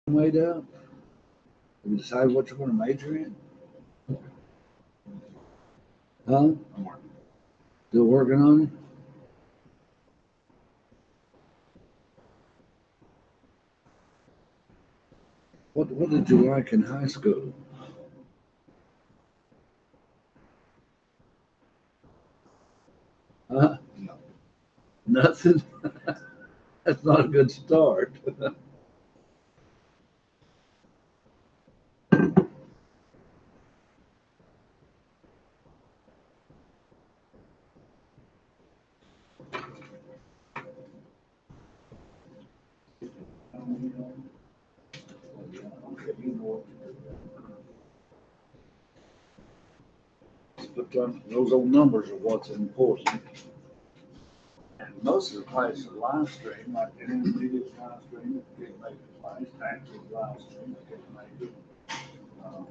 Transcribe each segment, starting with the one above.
Made up? Have you decided what you're going to major in? Huh? Still working on it? What did you like in high school? Huh? Nothing? That's not a good start. But those old numbers are what's important. And most of the places are live stream, like intermediate live stream, they can make it twice, taxes live stream, they can make it. Some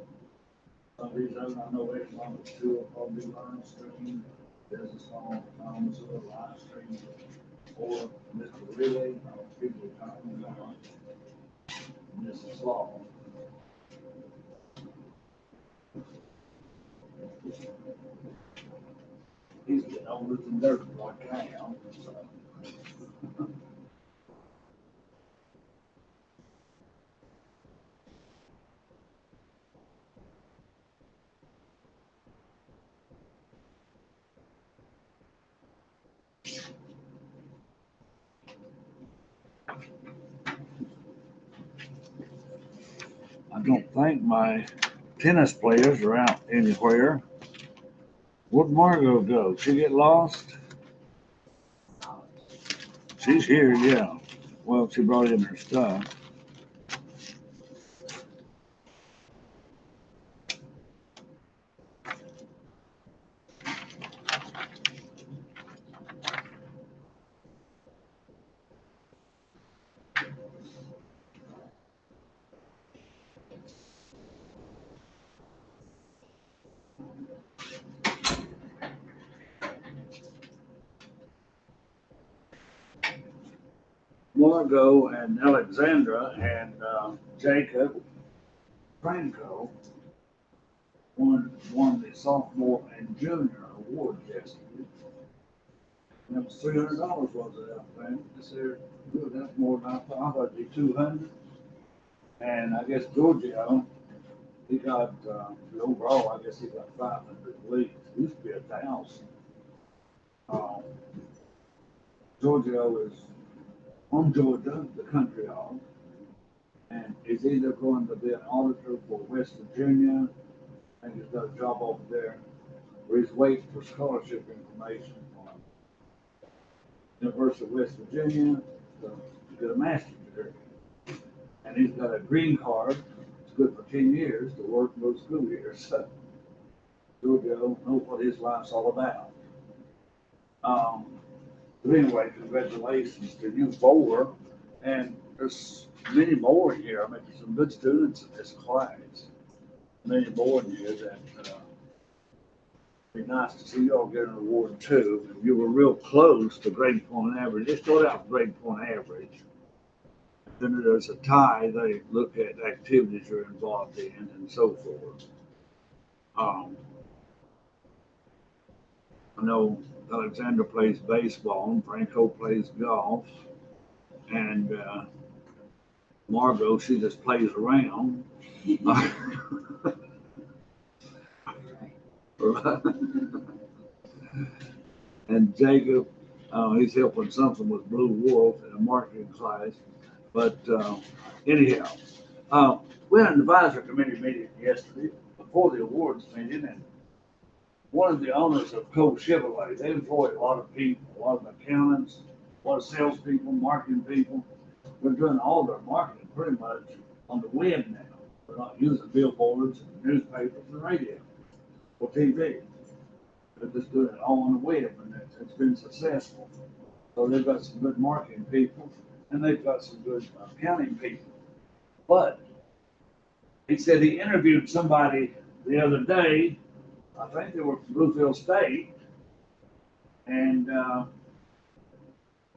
of these others, I know economics too, will probably live stream, business law, economics will live stream, or Mr. Relay, people talking about business law. He's getting older than dirt like I am, so. I don't think my tennis players are out anywhere. Where'd Margot go? She get lost? She's here, yeah. Well, she brought in her stuff. Margot and Alexandra and Jacob Franco won the sophomore and junior award yesterday. And it was $300 was it out there? I said, good, that's more than I thought. I thought it'd be 200. And I guess Giorgio, he got the overall. I guess he got 500 leagues. It used to be 1,000. Um, Giorgio is from Georgia, the country of, and is either going to be an auditor for West Virginia. I think he's got a job over there, where he's waiting for scholarship information from University of West Virginia to get a master's degree. And he's got a green card. It's good for 10 years to work those school years. So Giorgio knows what his life's all about. But anyway, congratulations to you four. And there's many more in here. I mean, there's some good students in this class. Many more in here that be nice to see y'all get an award too. And you were real close to grade point average. They started out with grade point average. Then there's a tie. They look at activities you're involved in and so forth. I know Alexander plays baseball and Franco plays golf. And Margot, she just plays around. And Jacob, he's helping something with Blue Wolf in a marketing class. But anyhow, we had an advisory committee meeting yesterday before the awards meeting, and one of the owners of Cole Chevrolet, they employ a lot of people, a lot of accountants, a lot of salespeople, marketing people. They're doing all their marketing pretty much on the web now. They're not using billboards and newspapers and radio or TV. They're just doing it all on the web, and it's been successful. So they've got some good marketing people, and they've got some good accounting people. But he said he interviewed somebody the other day. I think they were from Bluefield State, and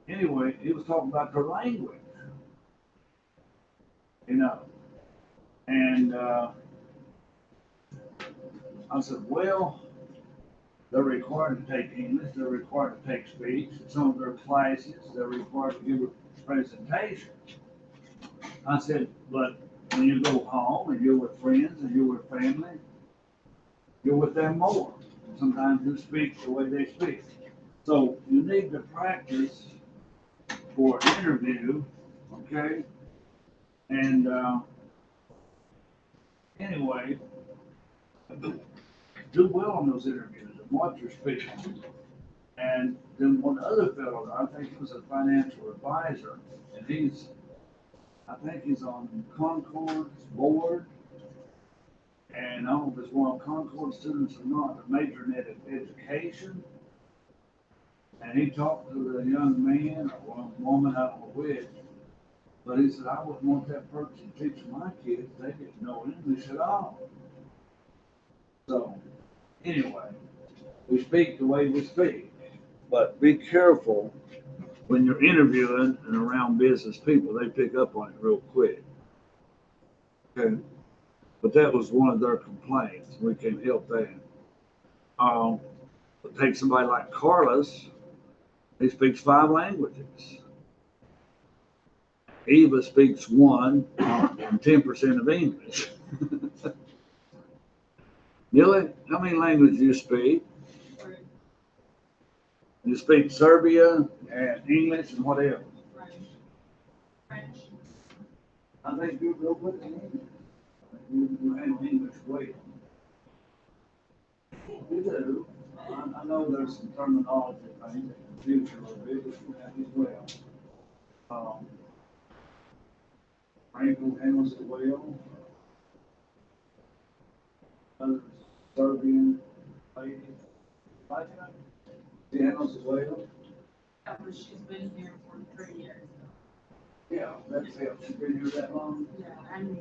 anyway, he was talking about their language. You know, And I said, well, they're required to take English, they're required to take speech, some of their classes, they're required to give a presentation. I said, but when you go home and you're with friends and you're with family, you're with them more. Sometimes you speak the way they speak. So you need to practice for an interview, okay? And anyway, do well on those interviews and watch your speaking. And then one other fellow, I think he was a financial advisor, and I think he's on Concord's board. And I don't know if it's one of Concord students or not, but majoring in education. And he talked to the young man or one woman, I don't know which, but he said, I wouldn't want that person teaching my kids, they didn't know English at all. So, anyway, we speak the way we speak, but be careful when you're interviewing and around business people, they pick up on it real quick. Okay? But that was one of their complaints. We can help that. Take somebody like Carlos, he speaks 5 languages. Eva speaks 1 and 10% of English. Neely, how many languages do you speak? You speak Serbia and English and what else? French. I think you're real good in English. You handle English well. You do. I know there's some terminology things that confuse you a little bit, but you have as well. Franco handles it well. Other Serbian lady, like that. She handles it well. Yeah, but she's been here for 3 years. Yeah, that's it. She's been here that long. Yeah, I mean,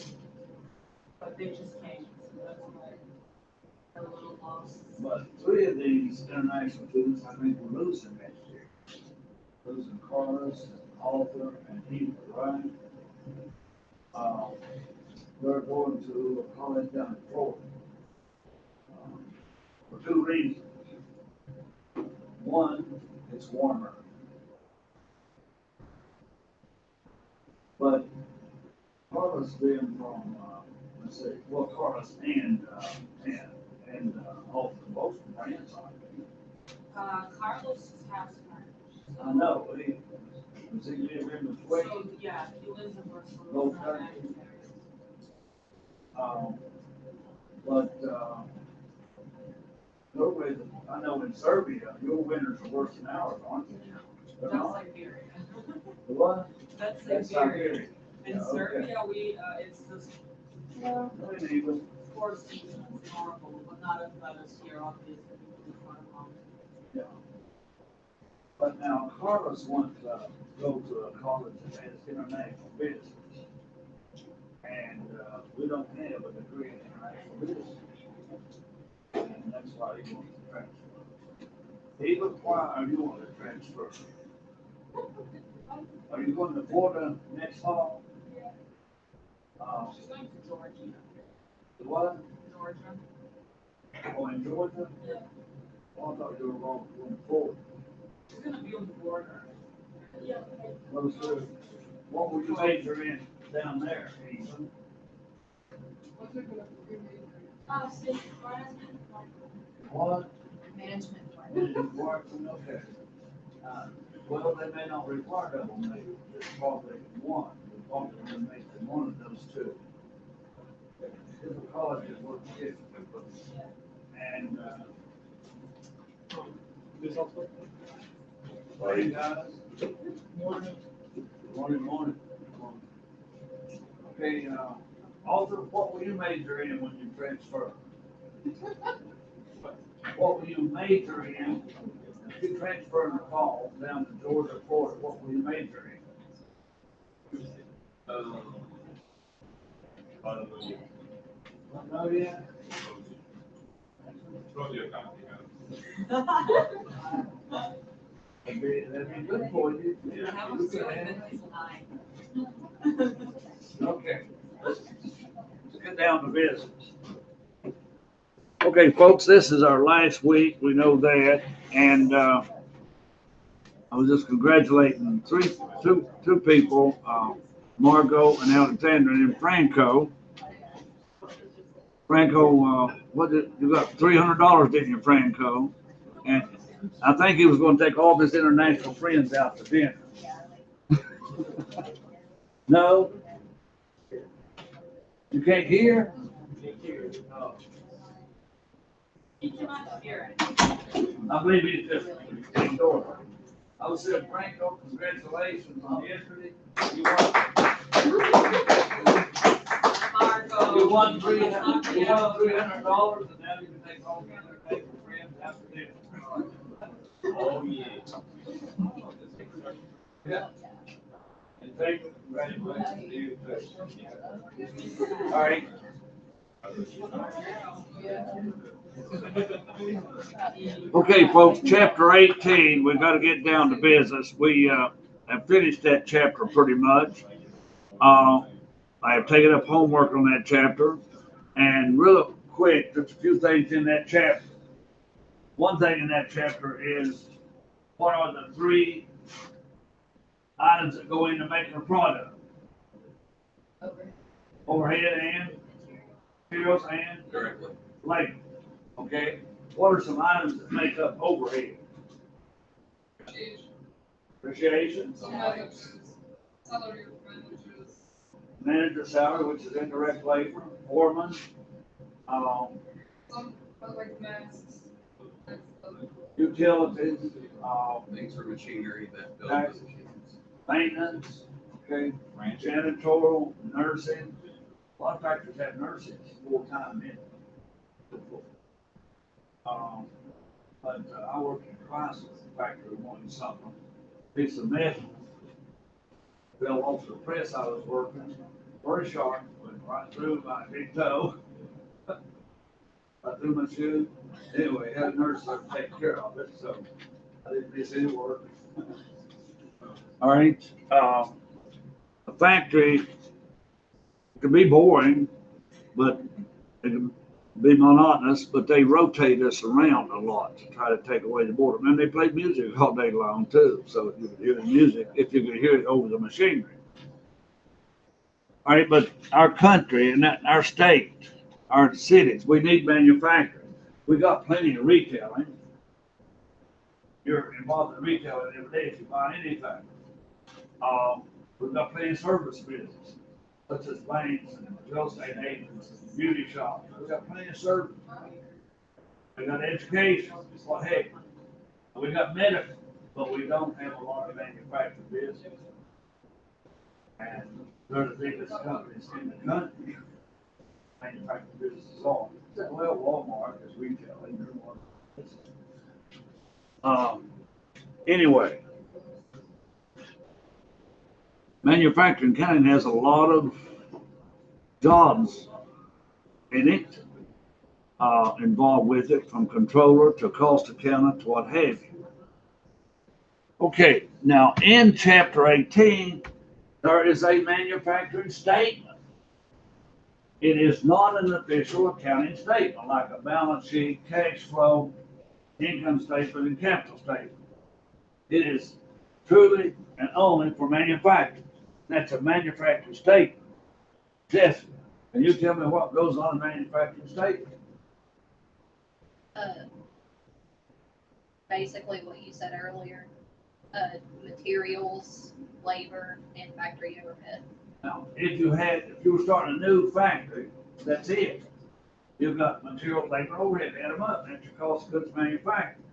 but they just came, so that's why they're a little lost. But 3 of these international students, I think, we're losing next year. Losing Carlos, and Arthur, and Eva, right? They're going to a college down in Florida. For 2 reasons. One, it's warmer. But Carlos being from, let's see, well, Carlos and Arthur, both from France, Carlos is half Spanish. I know, does he live in between? So, yeah, he lives in Bristol. Both not countries. Acton. But I know in Serbia, your winters are worse than ours, aren't they? They're That's not? Siberia. The what? That's That's Siberia. Siberia. In Yeah, okay. Serbia, it's just, No, ain't even. 4 seasons normal, but not as bad as here, obviously. Because it's not long. Yeah. But now Carlos wants to go to a college that has international business. And we don't have a degree in international business. And that's why he wants to transfer. Eva, why are you want to transfer? Are you going to Florida next fall? Yeah. She's going to Georgia. The what? Georgia. Oh, in Georgia? Yeah. Oh, I thought you were going to Florida. She's going to be on the border. Yeah. Well, so what would you major in down there, Eva? State management. What? Management. Department, okay. Well, they may not require double major, it's probably one. You're probably going to make one of those 2. Different colleges work differently, but, and, hey guys. Morning. Morning. Okay, Arthur, what will you major in when you transfer? What will you major in? If you transfer in the fall down to Georgia, Florida, what will you major in? I don't know yet. That'd be good for you. How You was could doing have- this tonight? Okay. down to business. Okay, folks, this is our last week. We know that. And I was just congratulating two people, Margot and Alexandra and Franco. Franco, you got $300, didn't you, Franco? And I think he was going to take all his international friends out to dinner. No? You can't hear? You cannot hear it. I believe he's just ignored. I was saying, Franco, congratulations on yesterday. You won $300, and now you can take all your international friends out to dinner. Oh, yeah. Yeah. And thank you, congratulations to you too. All right. Okay, folks, chapter 18, we've got to get down to business. We have finished that chapter pretty much. I have taken up homework on that chapter. And real quick, there's a few things in that chapter. One thing in that chapter is, what are the three items that go into making a product? Overhead and materials and labor. Okay, what are some items that make up overhead? Appreciation. Manager salary, which is indirect labor. Foreman. Utilities. Things for machinery that build Tax. those machines. Maintenance. Okay. Janitorial, nursing. A lot of factories have nurses full-time in it. But I worked in classes factory one summer. Piece of metal fell off the press I was working. Very sharp, went right through my big toe. Right through my shoe. Anyway, had a nurse there to take care of it, so I didn't miss any work. All right. A factory can be boring, but it can be monotonous, but they rotate us around a lot to try to take away the boredom. And they play music all day long too, so you could hear the music if you could hear it over the machinery. All right, but our country and our state, our cities, we need manufacturing. We got plenty of retailing. You're involved in retailing every day if you buy anything. We've got plenty of service business, such as banks and real estate agents and beauty shops. We've got plenty of service. We got education, well, heck, we got medical, but we don't have a lot of manufacturing business. And they're the biggest companies in the country. Manufacturing businesses are. Well, Walmart is retailing. Anyway, manufacturing kind of has a lot of jobs in it, involved with it, from controller to cost accountant to what have you. Okay, now in chapter 18, there is a manufacturing statement. It is not an official accounting statement like a balance sheet, cash flow, income statement, and capital statement. It is truly and only for manufacturing. That's a manufacturing statement. Jessica, can you tell me what goes on in a manufacturing statement? Basically what you said earlier, materials, labor, and factory overhead. Now, if you were starting a new factory, that's it. You've got material, labor, overhead, add them up, that's your cost of goods manufactured.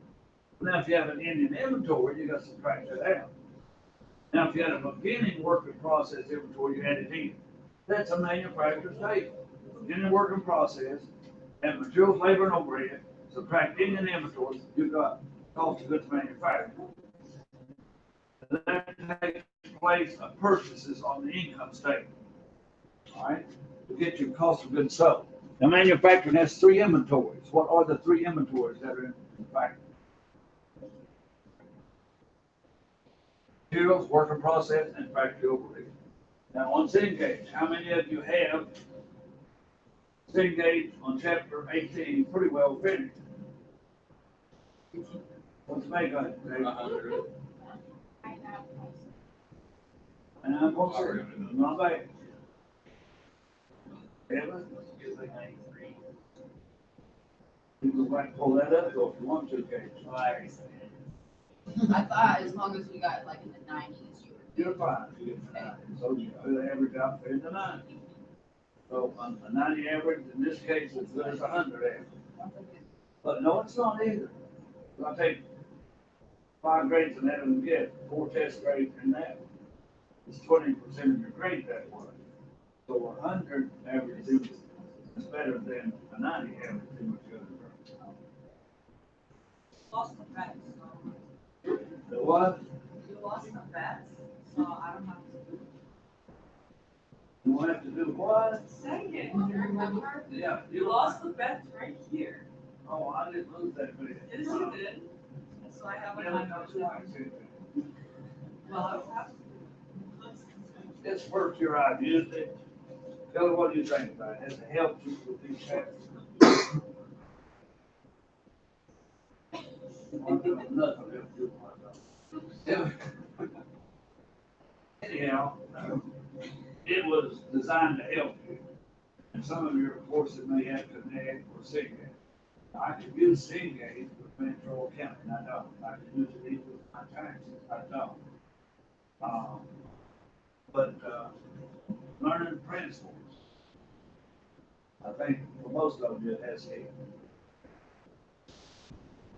Now, if you have an ending inventory, you got to subtract that out. Now, if you had a beginning work in process inventory, you add it in. That's a manufacturing statement. Beginning work in process, and materials, labor, and overhead, subtract ending inventory, you've got cost of goods manufactured. That takes place of purchases on the income statement. All right, to get your cost of goods sold. Now, manufacturing has three inventories. What are the three inventories that are in factory? Materials, work in process, and factory overhead. Now, on Cengage, how many of you have Cengage on chapter 18, pretty well finished. What's the make on it, Dave? 100. And I'm gonna say, not bad. Evan? You can go back and pull that up though if you want to, Gage. I thought as long as we got like in the 90s, you were You're fine. You're fine. So you could average out in the 90. So on a 90 average, in this case, it's good as 100 average. But no, it's not either. I take 5 grades in that and get 4 test grades in that. It's 20% of your grade that way. So 100 average students is better than a 90 average student. Lost the facts. The what? You lost the facts, so I don't have to. You want to have to do what? Say it, you remember? Yeah. You lost the bets right here. Oh, I didn't lose that bit. Yes, you did. So I have it on my notes. Well, I have. It's worked your ideas. Tell me what you think about it. Has it helped you with these chapters? Anyhow, it was designed to help you. And some of your courses may have Connect or Cengage. I could use Cengage with Metro Accounting, I don't. I could use it even with my taxes, I don't. Learning principles. I think for most of you it has helped.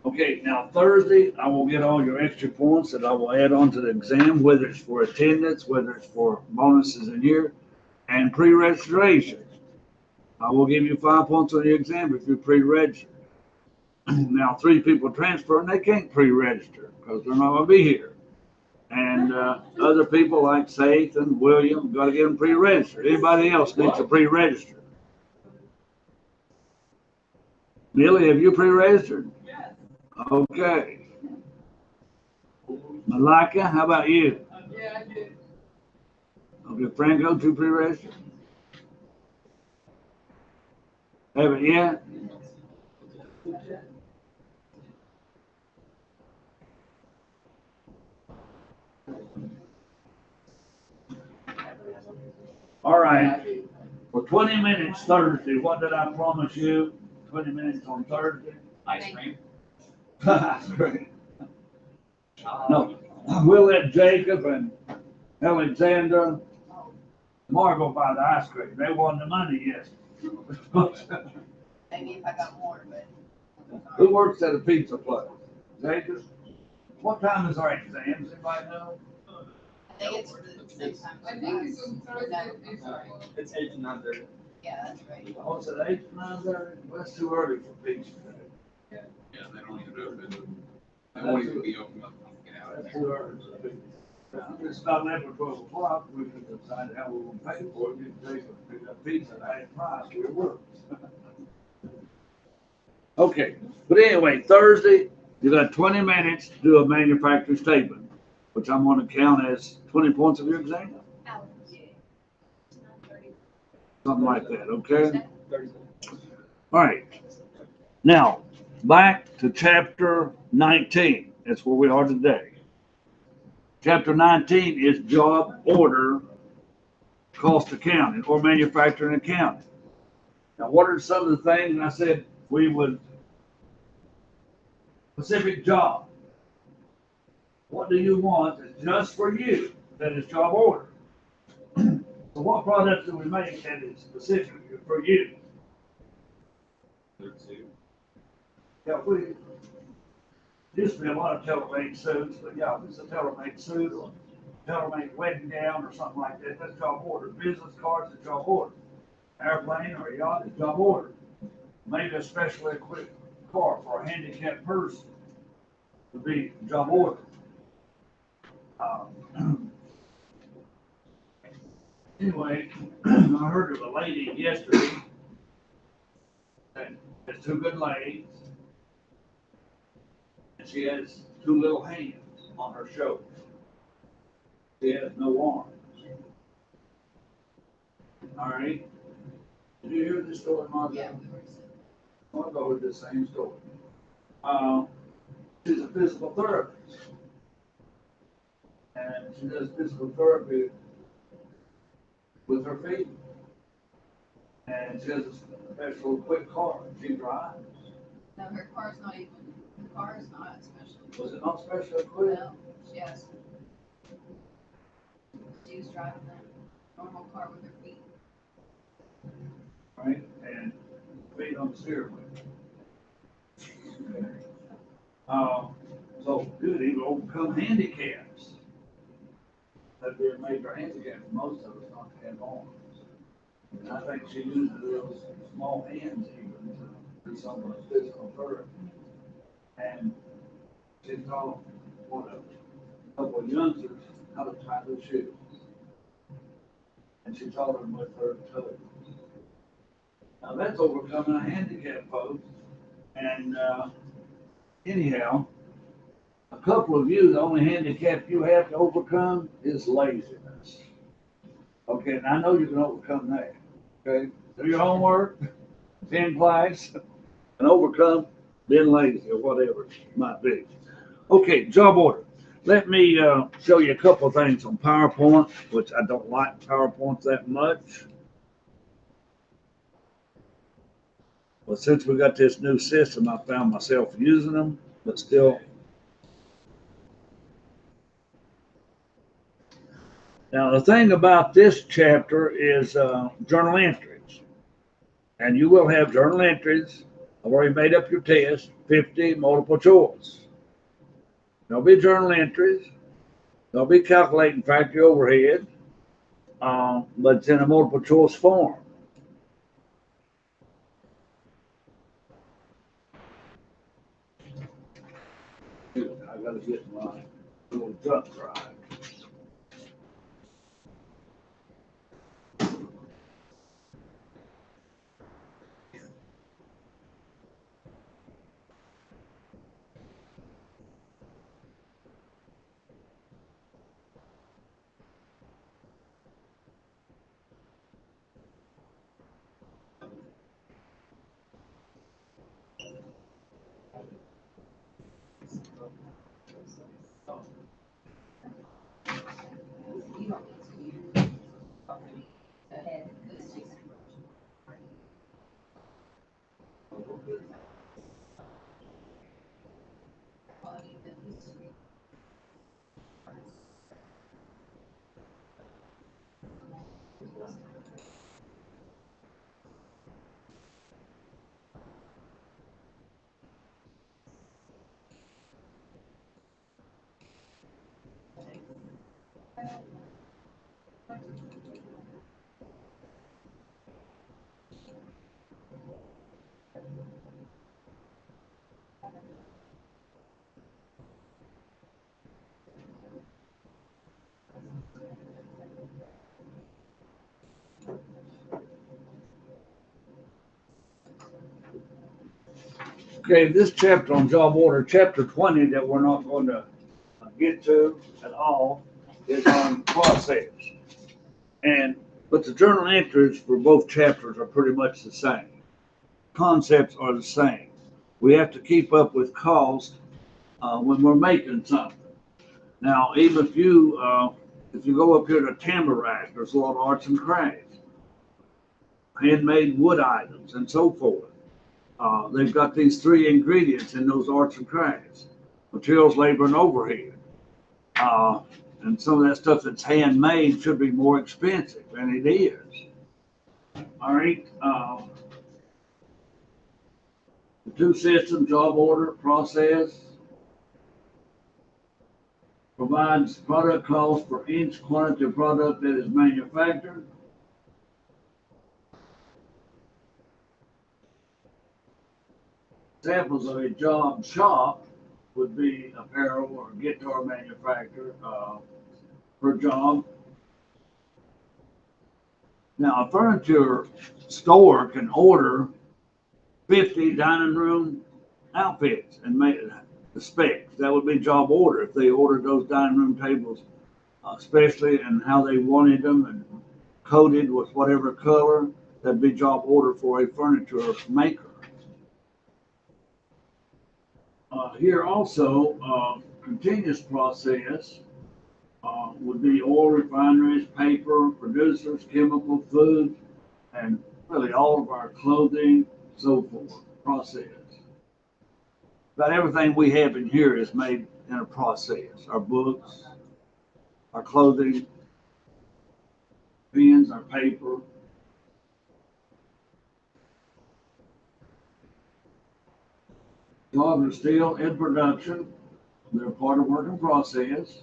Okay, now Thursday, I will get all your extra points that I will add on to the exam, whether it's for attendance, whether it's for bonuses in here, and pre-registration. I will give you 5 points on your exam if you pre-register. Now, 3 people transfer and they can't pre-register because they're not gonna be here. And other people like Faith and William, gotta get them pre-registered. Anybody else needs to pre-register. Millie, have you pre-registered? Yes. Okay. Malika, how about you? Yeah, I did. Okay, Franco, you pre-registered? Haven't yet? All right. For 20 minutes Thursday, what did I promise you? 20 minutes on Thursday? Ice cream. Great. No, we'll let Jacob and Alexander, Margot buy the ice cream. They won the money yesterday. maybe if I got more, but. Who works at a pizza place? Jacob? What time is our exams? Anybody know? I think it's the same time. I think it's on Thursday. It's 8 to 9:30. Yeah, that's right. Oh, it's at 8, 9:30? Well, that's too early for pizza. Yeah, they don't even open. They won't even be open up. Get out. That's too early for pizza. It's about 11 or 12 o'clock, we can decide how we're gonna pay for it, get Jacob to pick up pizza at half price, where it works. Okay, but anyway, Thursday, you got 20 minutes to do a manufacturing statement, which I'm gonna count as 20 points of your exam, something like that, okay? All right, now, back to chapter 19, that's where we are today. Chapter 19 is job order cost accounting or manufacturing accounting. Now, what are some of the things I said we would, specific job. What do you want that's just for you, that is job order? So what products do we make that is specific for you? Yeah, we used to be a lot of tailor-made suits, but yeah, this is a tailor-made suit or tailor-made wedding gown or something like that. That's job order. Business cards is job order. Airplane or yacht is job order. Maybe a specially equipped car for a handicapped person would be job order. Anyway, I heard of a lady yesterday that has 2 good legs, and she has 2 little hands on her shoulders. She has no arms. All right. Did you hear this story, Martha? Yeah, we were just. I'm gonna go with the same story. She's a physical therapist. And she does physical therapy with her feet. And she has a special quick car she drives. No, her car's not even, her car is not special. Was it not special equipped? No, she has. She was driving a normal car with her feet. Right? And feet on the steering wheel. So good, even overcome handicaps. That'd be a major handicap for most of us not to have arms. And I think she uses those small hands even to do some of the physical therapy. And she taught a couple of youngsters how to tie their shoes. And she taught them with her toes. Now that's overcoming a handicap, folks. And anyhow, a couple of you, the only handicap you have to overcome is laziness. Okay, and I know you can overcome that. Okay, do your homework, attend class, and overcome being lazy or whatever it might be. Okay, job order. Let me show you a couple of things on PowerPoint, which I don't like PowerPoint that much. But since we got this new system, I found myself using them, but still. Now, the thing about this chapter is journal entries. And you will have journal entries. I've already made up your test, 50 multiple choice. There'll be journal entries. There'll be calculating factory overhead, but it's in a multiple choice form. I gotta get my little truck drive. You don't need to. Ahead. Okay, this chapter on job order, chapter 20, that we're not going to get to at all, is on process. But the journal entries for both chapters are pretty much the same. Concepts are the same. We have to keep up with cost when we're making something. Now, even if you go up here to Tamarack, there's a lot of arts and crafts, handmade wood items, and so forth. They've got these three ingredients in those arts and crafts: materials, labor, and overhead. And some of that stuff that's handmade should be more expensive, and it is. All right. The two system job order process provides product cost for each quantity of product that is manufactured. Examples of a job shop would be apparel or guitar manufacturer per job. Now, a furniture store can order 50 dining room outfits and make the specs. That would be job order if they ordered those dining room tables, especially and how they wanted them and coated with whatever color. That'd be job order for a furniture maker. Here also, continuous process would be oil refineries, paper producers, chemical, food, and really all of our clothing, so forth, process. About everything we have in here is made in a process. Our books, our clothing, pens, our paper. Jobs are still in production. They're part of work in process.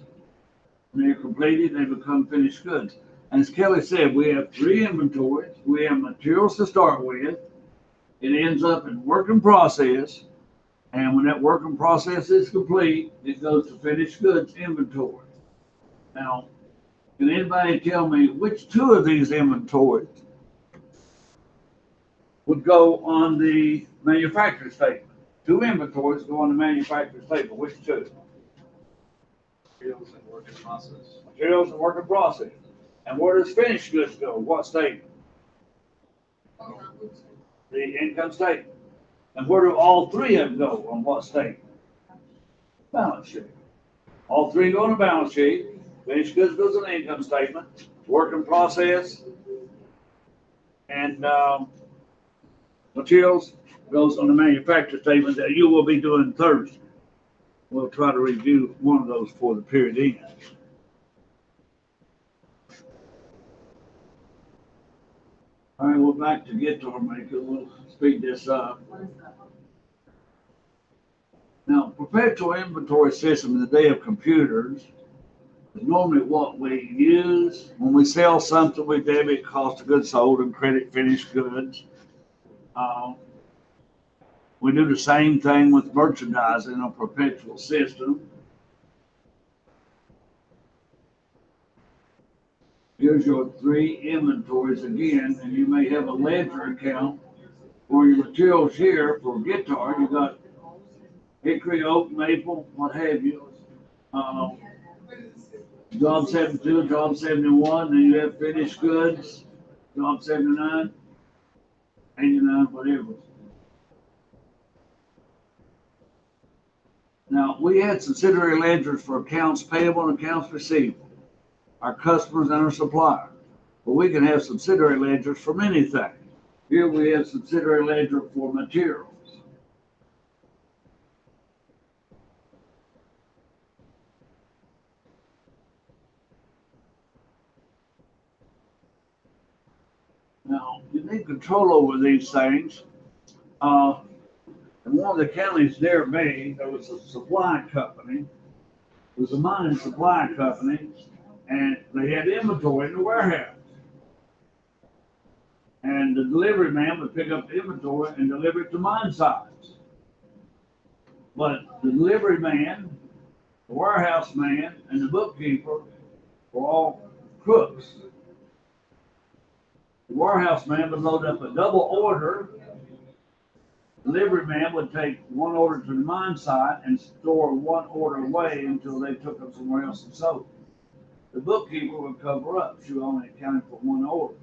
When they're completed, they become finished goods. And as Kelly said, we have three inventories. We have materials to start with. It ends up in work in process. And when that work in process is complete, it goes to finished goods inventory. Now, can anybody tell me which two of these inventories would go on the manufacturer statement? Two inventories go on the manufacturer statement. Which two? Materials and work in process. Materials and work in process. And where does finished goods go? What statement? The income statement. And where do all three of them go? On what statement? Balance sheet. All three go on a balance sheet. Finished goods goes on the income statement. Work in process and materials goes on the manufacturer statement that you will be doing Thursday. We'll try to review one of those for the period ends. All right, we're back to guitar maker. We'll speed this up. Now, perpetual inventory system in the day of computers is normally what we use when we sell something. We debit cost of goods sold and credit finished goods. We do the same thing with merchandising, a perpetual system. Here's your three inventories again, and you may have a ledger account for your materials here for guitar. You got hickory, oak, maple, what have you. Job 72, job 71, then you have finished goods, job 79, 89, whatever. Now, we had subsidiary ledgers for accounts payable and accounts receivable, our customers and our suppliers. But we can have subsidiary ledgers for many things. Here we have subsidiary ledger for materials. Now, you need control over these things. In one of the counties near me, there was a supply company. It was a mining supply company, and they had inventory in the warehouse. And the delivery man would pick up the inventory and deliver it to mine sites. But the delivery man, the warehouse man, and the bookkeeper were all crooks. The warehouse man would load up a double order. Delivery man would take one order to the mine site and store one order away until they took them somewhere else and sold. The bookkeeper would cover up. She only accounted for one order.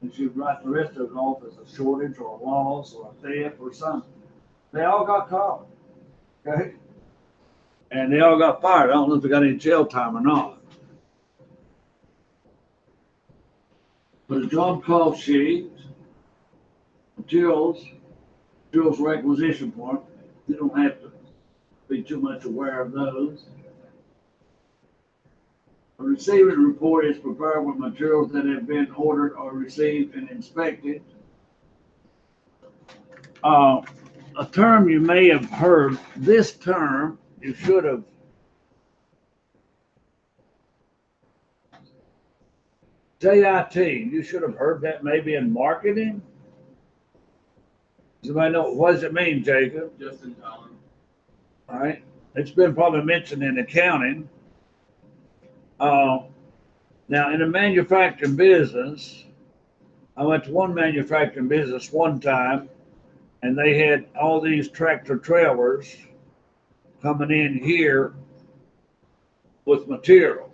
And she would write the rest of it off as a shortage or a loss or a theft or something. They all got caught. Okay? And they all got fired. I don't know if they got any jail time or not. But a job call sheet, materials requisition form, you don't have to be too much aware of those. A receiving report is prepared with materials that have been ordered or received and inspected. A term you may have heard, this term you should have JIT, you should have heard that maybe in marketing. Does anybody know, what does it mean, Jacob? Just in time. All right. It's been probably mentioned in accounting. Now, in a manufacturing business, I went to one manufacturing business one time, and they had all these tractor trailers coming in here with materials.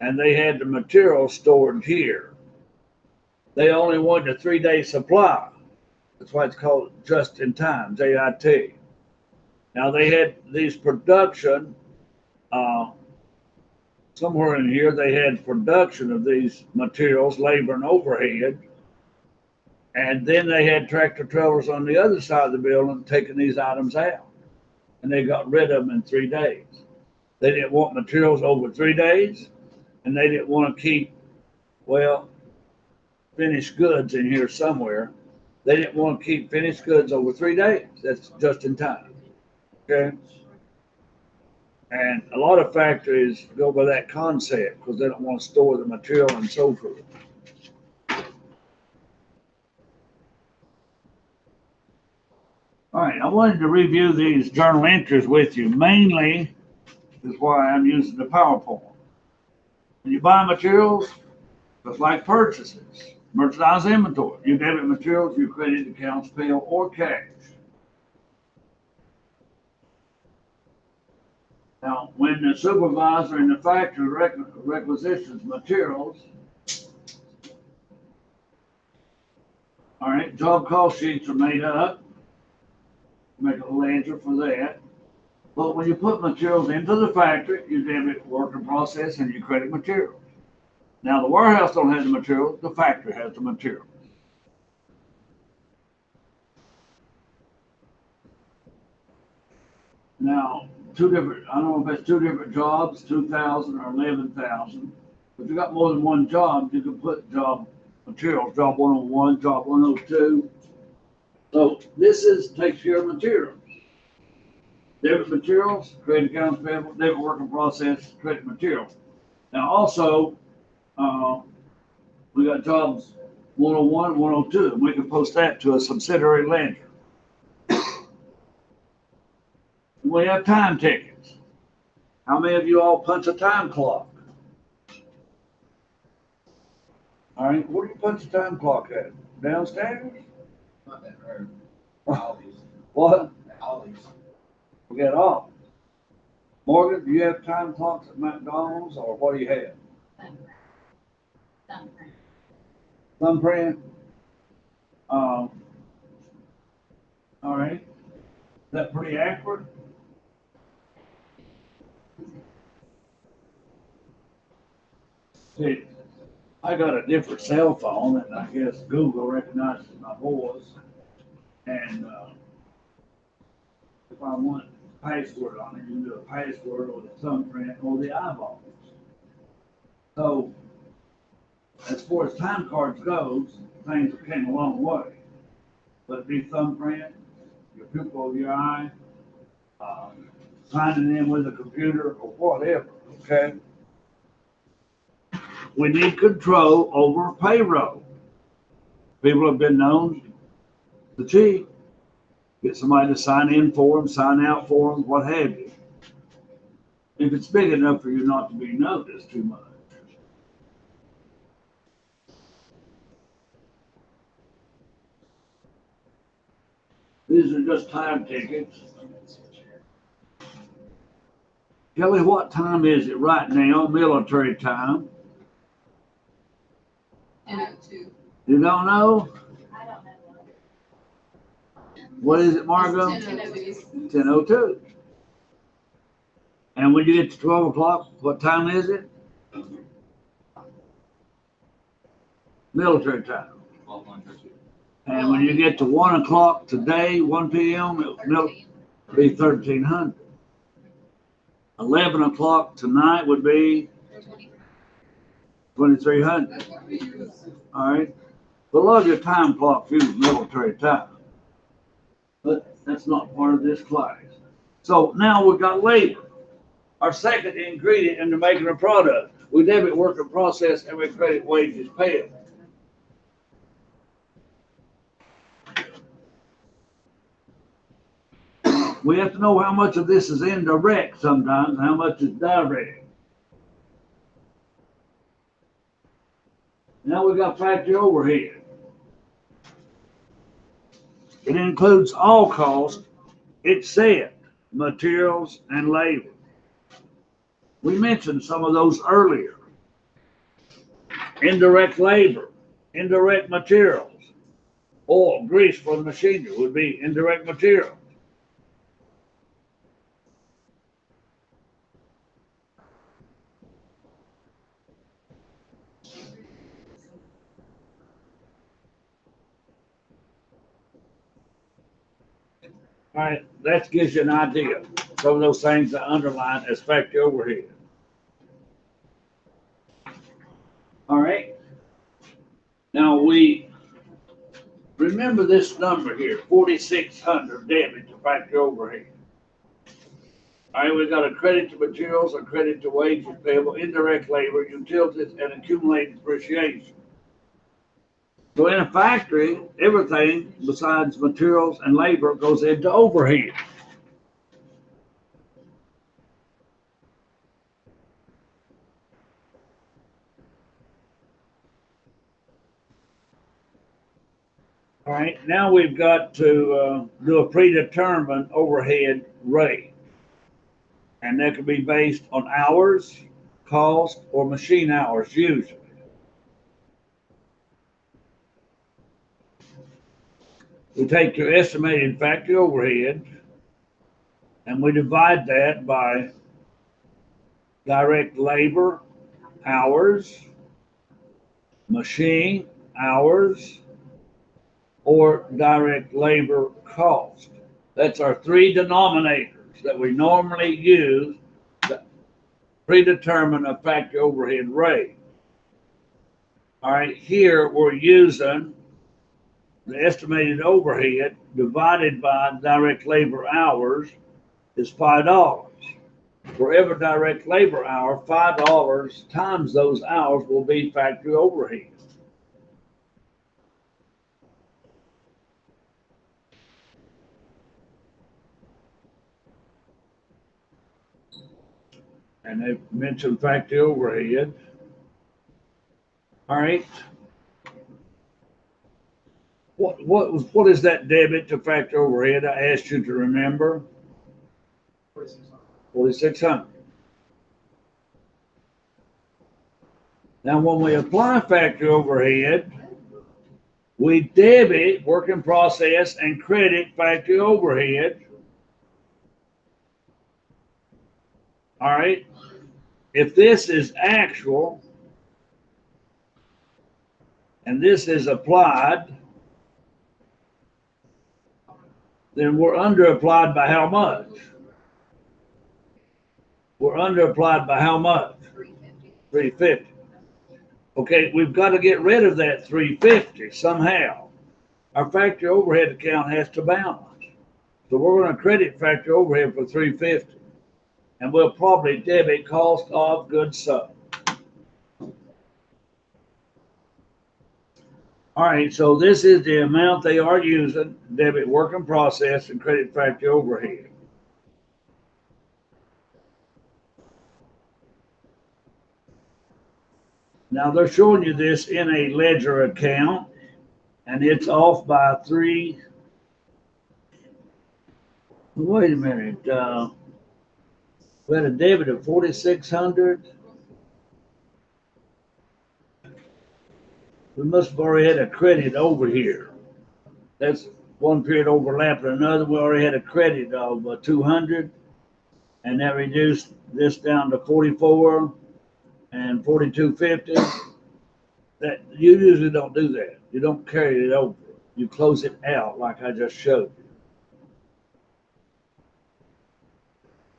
And they had the materials stored here. They only want a 3-day supply. That's why it's called just in time, JIT. Now they had these production, somewhere in here, they had production of these materials, labor and overhead. And then they had tractor trailers on the other side of the building taking these items out. And they got rid of them in 3 days. They didn't want materials over 3 days, and they didn't want to keep, well, finished goods in here somewhere. They didn't want to keep finished goods over 3 days. That's just in time. Okay? And a lot of factories go by that concept because they don't want to store the material and so forth. All right, I wanted to review these journal entries with you. Mainly is why I'm using the PowerPoint. When you buy materials, just like purchases, merchandise inventory, you debit materials, you credit accounts payable or cash. Now, when the supervisor in the factory requisitions materials, all right, job cost sheets are made up. Make a ledger for that. But when you put materials into the factory, you debit work in process and you credit materials. Now, the warehouse don't have the material, the factory has the material. Now, I don't know if it's 2 different jobs, 2,000 or 11,000. If you got more than one job, you can put job materials, job 101, job 102. So this takes care of materials. Debit materials, credit accounts payable, debit work in process, credit materials. Now also, we got jobs 101, 102, and we can post that to a subsidiary ledger. We have time tickets. How many of you all punch a time clock? All right, where do you punch a time clock at? Downstairs? Not that road. Aldi's. What? Aldi's. We got all. Morgan, do you have time clocks at McDonald's or what do you have? Thumbprint. Thumbprint? All right. Is that pretty accurate? See, I got a different cell phone and I guess Google recognizes my voice. And if I want a password on it, you can do a password or the thumbprint or the eyeballs. So as far as time cards goes, things have came a long way. But it be thumbprint, your pupil of your eye, signing in with a computer or whatever, okay? We need control over payroll. People have been known to cheat. Get somebody to sign in for them, sign out for them, what have you. If it's big enough for you not to be noticed too much. These are just time tickets. Kelly, what time is it right now? Military time. 10:02. You don't know? I don't know. What is it, Margot? 10:02. 10:02. And when you get to 12 o'clock, what time is it? Military time. 12:02. And when you get to 1 o'clock today, 1 p.m., it'll be 1300. 11 o'clock tonight would be 2300. All right. Below your time clock, use military time. But that's not part of this class. So now we've got labor. Our second ingredient into making a product. We debit work in process and we credit wages payable. We have to know how much of this is indirect sometimes and how much is direct. Now we've got factory overhead. It includes all costs except materials and labor. We mentioned some of those earlier. Indirect labor. indirect materials. Oil, grease for the machinery would be indirect material. All right, that gives you an idea. Some of those things that underline as factory overhead. All right. Now we remember this number here, 4,600 debit to factory overhead. All right, we've got a credit to materials, a credit to wages payable, indirect labor, utilities, and accumulated depreciation. So in a factory, everything besides materials and labor goes into overhead. All right, now we've got to do a predetermined overhead rate. And that could be based on hours, cost, or machine hours usually. We take your estimated factory overhead and we divide that by direct labor hours, machine hours, or direct labor cost. That's our three denominators that we normally use to predetermine a factory overhead rate. All right, here we're using the estimated overhead divided by direct labor hours is $5. For every direct labor hour, $5 times those hours will be factory overhead. And they mentioned factory overhead. All right. What is that debit to factory overhead? I asked you to remember. 4,600. Now, when we apply factory overhead, we debit work in process and credit factory overhead. All right. If this is actual and this is applied, then we're underapplied by how much? We're underapplied by how much? 350. 350. Okay, we've got to get rid of that 350 somehow. Our factory overhead account has to balance. So we're going to credit factory overhead for 350. And we'll probably debit cost of goods sold. All right, so this is the amount they are using, debit work in process and credit factory overhead. Now they're showing you this in a ledger account, and it's off by three. Wait a minute. We had a debit of 4,600. We must have already had a credit over here. That's one period overlapping another. We already had a credit of 200, and that reduced this down to 44 and 42.50. That you usually don't do that. You don't carry it over. You close it out like I just showed you.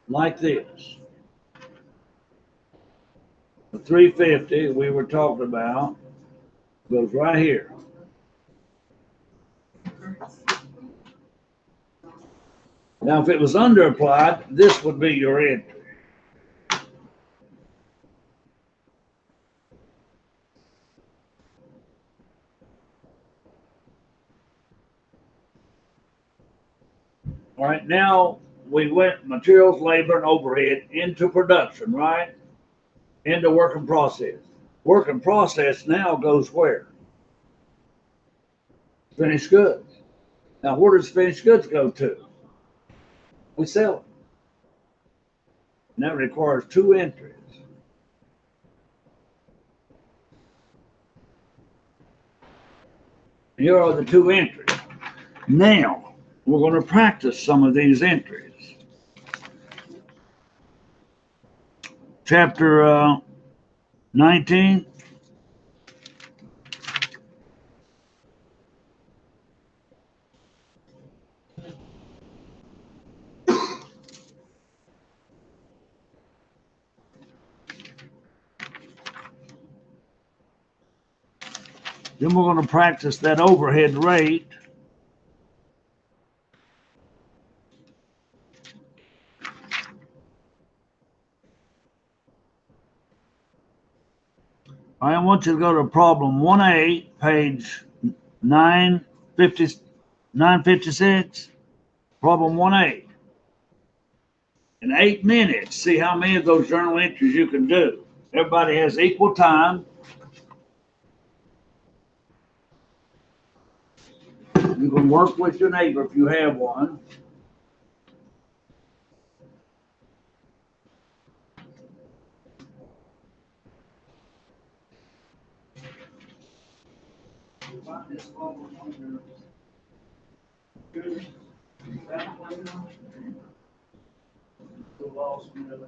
Like this. The 350 we were talking about goes right here. Now, if it was underapplied, this would be your entry. All right, now we went materials, labor, and overhead into production, right? Into work in process. Work in process now goes where? Finished goods. Now, where does finished goods go to? We sell it. And that requires two entries. Here are the two entries. Now, we're going to practice some of these entries. Chapter 19. Then we're going to practice that overhead rate. I want you to go to problem 1A, page 956. Problem 1A. In 8 minutes, see how many of those journal entries you can do. Everybody has equal time. You can work with your neighbor if you have one. Find this problem on your computer. So lost me there.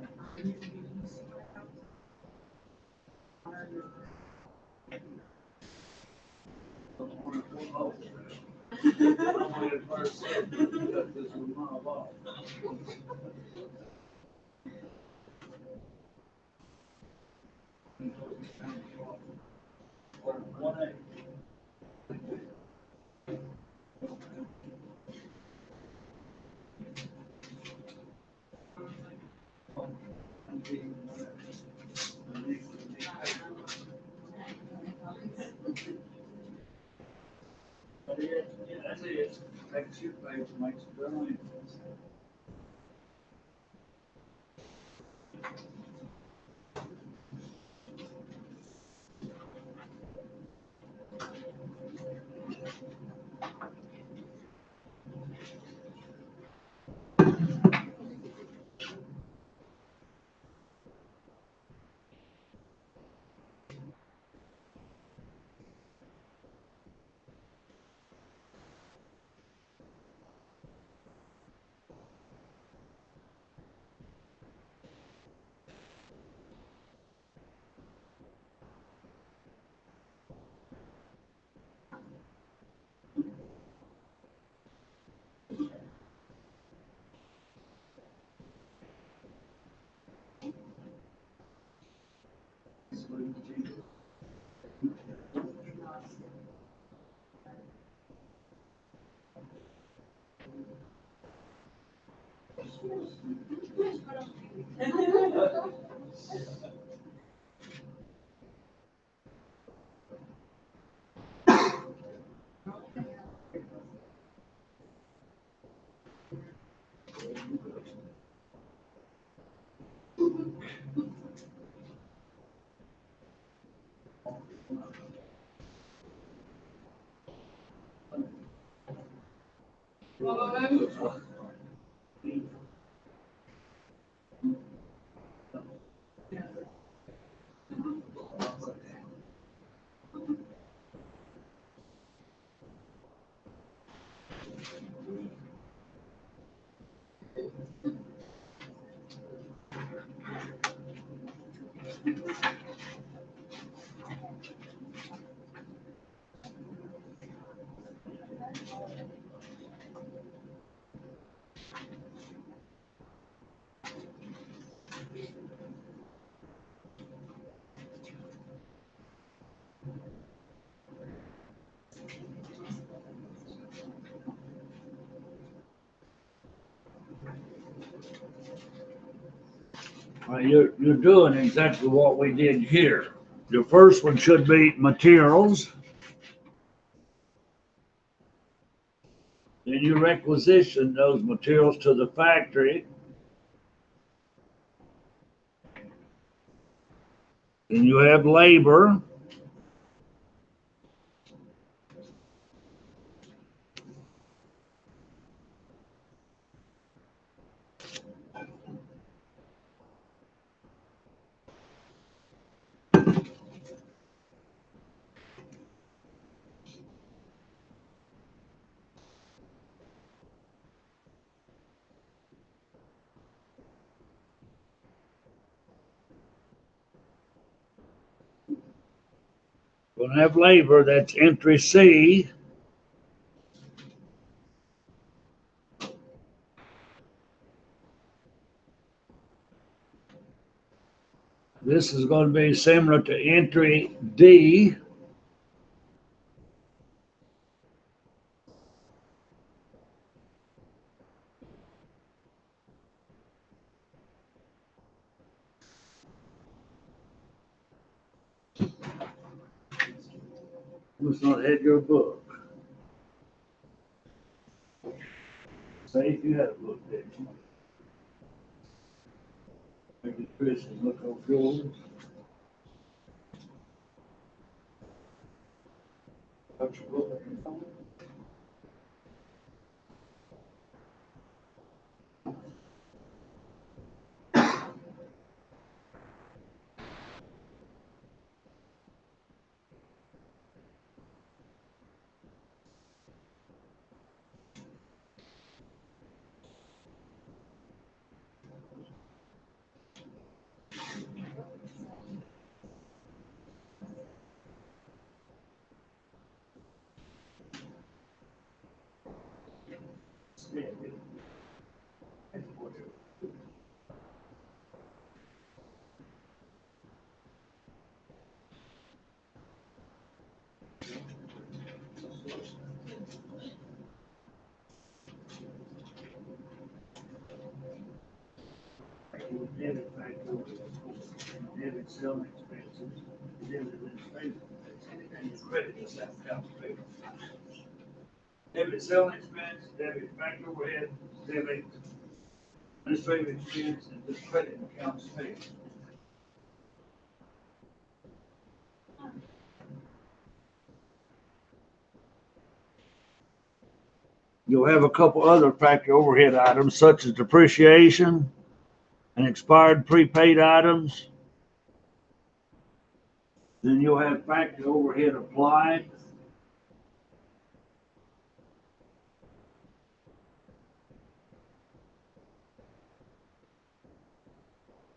Yeah, that's it. Makes your page, makes it journal entries. You're doing exactly what we did here. The first one should be materials. Then you requisition those materials to the factory. Then you have labor. gonna have labor, that's entry C. This is gonna be similar to entry D. Must not have your book. Say if you had a book, didn't you? Maybe Chris can look over yours. Got your book? Debit selling expenses, debit administrative expenses, and your credit is that calculated. Debit selling expense, debit factory overhead, debit administrative expense, and this credit accounts paid. You'll have a couple other factory overhead items such as depreciation and expired prepaid items. Then you'll have factory overhead applied.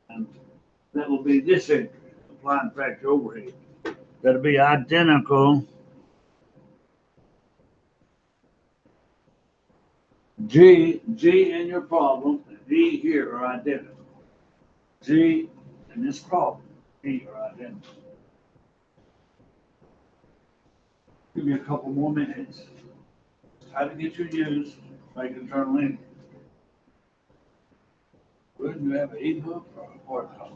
And that will be this entry, applying factory overhead. That'll be identical. G in your problem, and D here are identical. G in this problem, D are identical. Give me a couple more minutes. How to get your use, make a journal entry. Wouldn't you have an e-book or a hard copy?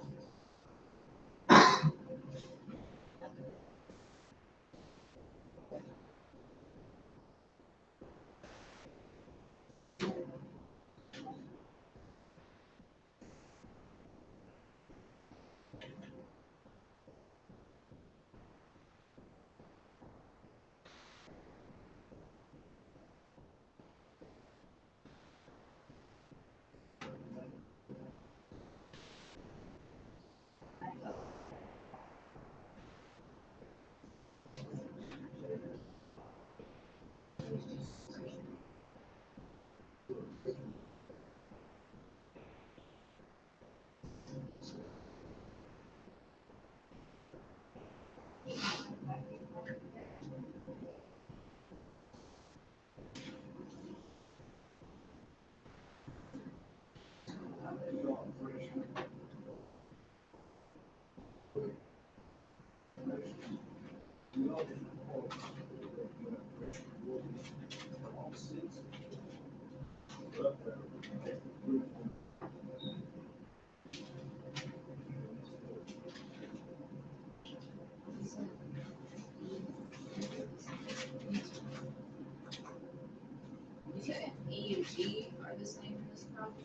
You said E and G are the same for this problem?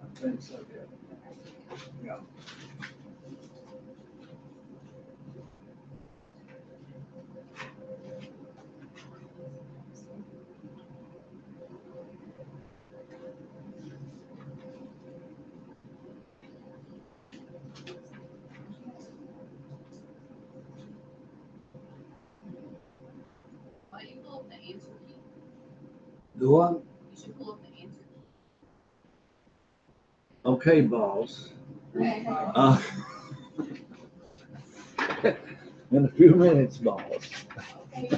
I think so, yeah. Yeah. Why don't you pull up the answer key? Do what? You should pull up the answer key. Okay, boss. Uh, In a few minutes, boss. Okay.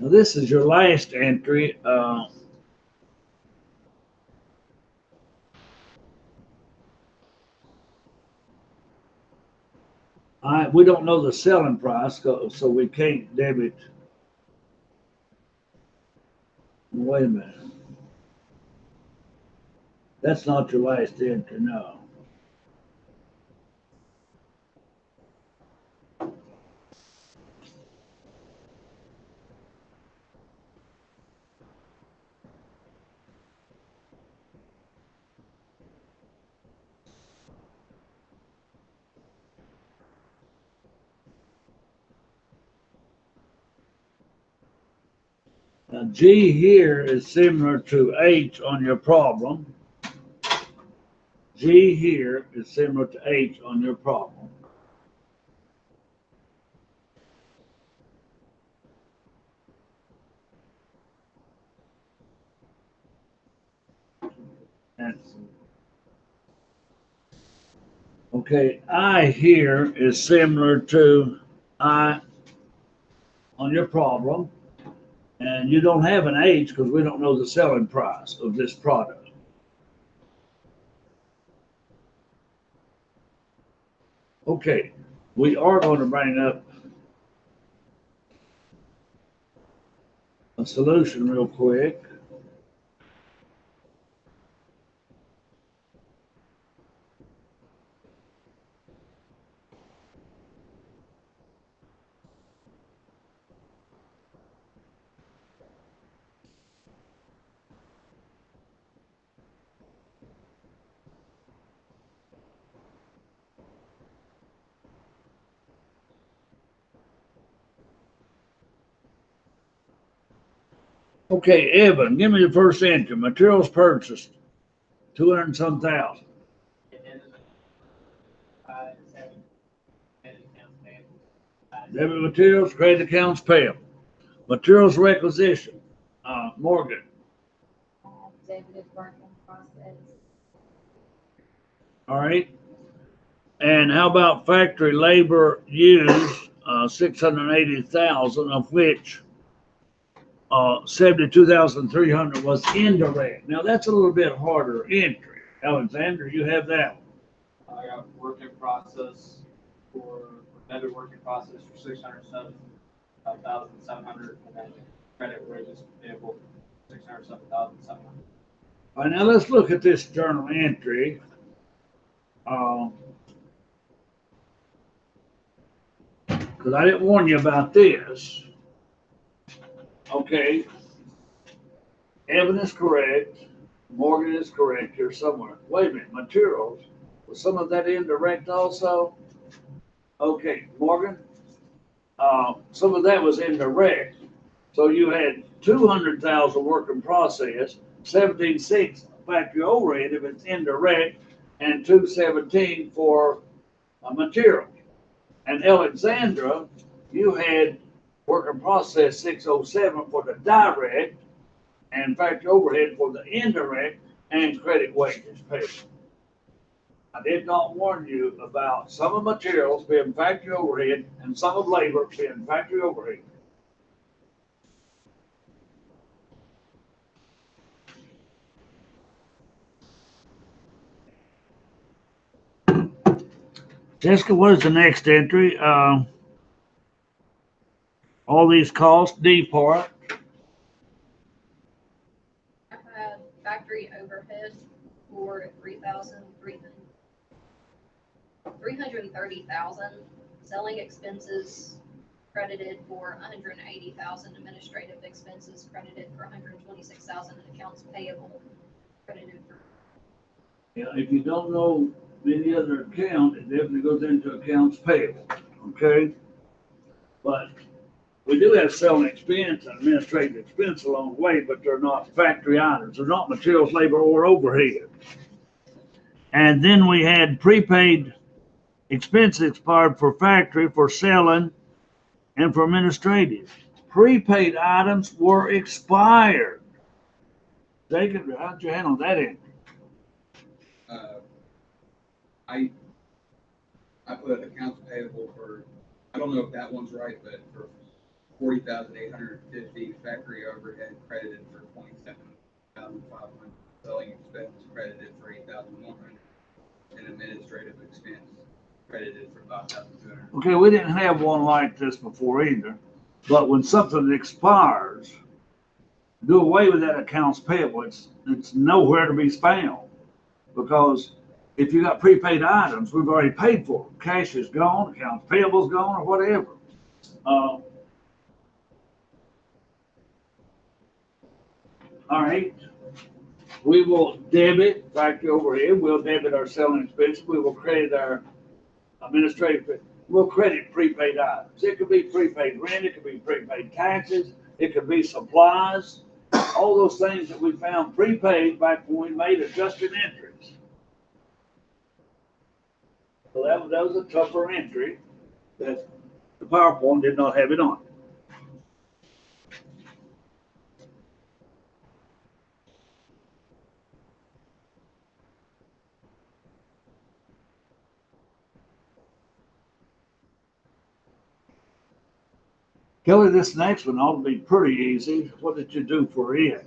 Now, this is your last entry. We don't know the selling price, so we can't debit. Wait a minute. That's not your last entry, no. Now, G here is similar to H on your problem. G here is similar to H on your problem. And, okay, I here is similar to I on your problem. And you don't have an H because we don't know the selling price of this product. Okay, we are going to bring up a solution real quick. Okay, Evan, give me the first entry. Materials purchased, 200 and some thousand. Debit materials, credit accounts payable. Materials requisition, Morgan. Executive work in process. All right. And how about factory labor used, 680,000, of which 72,300 was indirect. Now that's a little bit harder entry. Alexander, you have that one. I got work in process debit work in process for 607,700, and then credit wages payable 607,700. All right, now let's look at this journal entry. Because I didn't warn you about this. Okay. Evan is correct. Morgan is correct here somewhere. Wait a minute, materials. Was some of that indirect also? Okay, Morgan. Some of that was indirect. So you had 200,000 work in process, 17.6 factory overhead if it's indirect, and 217 for material. And Alexandra, you had work in process 607 for the direct, and factory overhead for the indirect, and credit wages paid. I did not warn you about some of materials being factory overhead and some of labor being factory overhead. Jessica, what is the next entry? All these costs, D part. I have factory overhead for 330,000, selling expenses credited for 180,000, administrative expenses credited for 126,000, and accounts payable credited for. Yeah, if you don't know any other account, it definitely goes into accounts payable, okay? But we do have selling expense and administrative expense along the way, but they're not factory items. They're not materials, labor, or overhead. And then we had prepaid expenses expired for factory, for selling, and for administrative. Prepaid items were expired. Jacob, how'd you handle that in? I put accounts payable for, I don't know if that one's right, but for 40,850, factory overhead credited for 27,500, selling expense credited for 8,100, and administrative expense credited for 5,200. Okay, we didn't have one like this before either, but when something expires, do away with that accounts payable. It's nowhere to be found, because if you got prepaid items, we've already paid for them. Cash is gone, accounts payable is gone, or whatever. All right. We will debit factory overhead. We'll debit our selling expenses. We will credit our administrative. We'll credit prepaid items. It could be prepaid rent. It could be prepaid taxes. It could be supplies. All those things that we found prepaid back when we made adjusted entries. So that was a tougher entry that the PowerPoint did not have it on. Kelly, this next one ought to be pretty easy. What did you do for it?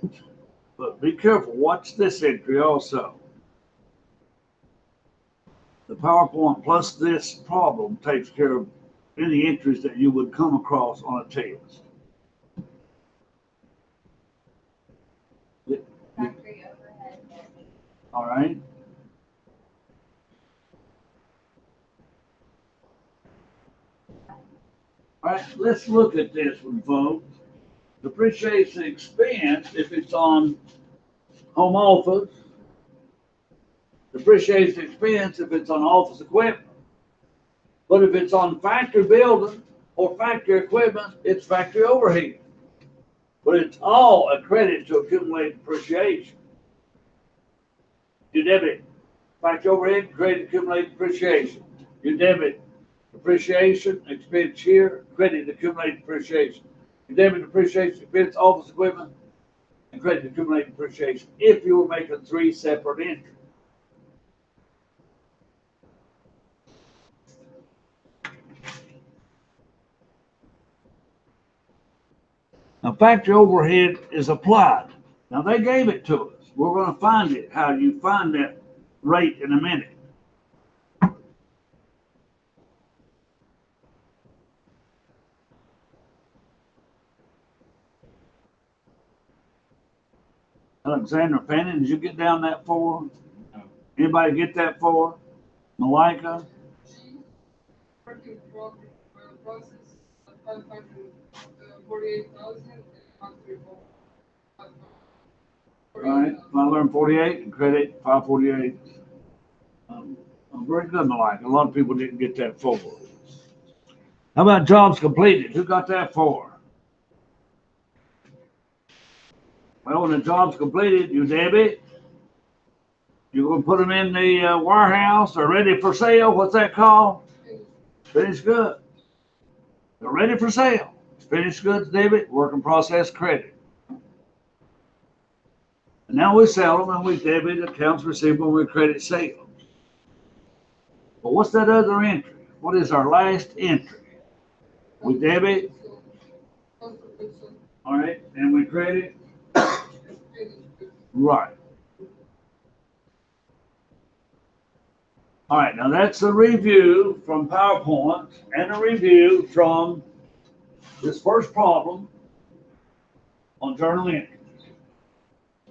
But be careful. Watch this entry also. The PowerPoint plus this problem takes care of any entries that you would come across on a test. Factory overhead. All right. All right, let's look at this one, folks. Depreciation expense, if it's on home office. Depreciation expense if it's on office equipment. But if it's on factory building or factory equipment, it's factory overhead. But it's all a credit to accumulated depreciation. You debit factory overhead, credit accumulated depreciation. You debit depreciation expense here, credit accumulated depreciation. You debit depreciation expense, office equipment, and credit accumulated depreciation. If you were making three separate entries. Now, factory overhead is applied. Now, they gave it to us. We're going to find it, how you find that rate in a minute. Alexander Fanning, did you get down that far? No. Anybody get that far? Malika? Working process of 548,000 All right, 548 and credit 548. Very good, Malika. A lot of people didn't get that far. How about jobs completed? Who got that far? Well, when the job's completed, you debit. You're going to put them in the warehouse or ready for sale. What's that called? Finished goods. They're ready for sale. Finished goods debit, work in process credit. And now we sell them and we debit accounts receivable and we credit sales. But what's that other entry? What is our last entry? We debit, all right, and we credit. Right. All right, now that's a review from PowerPoint and a review from this first problem on journal entries.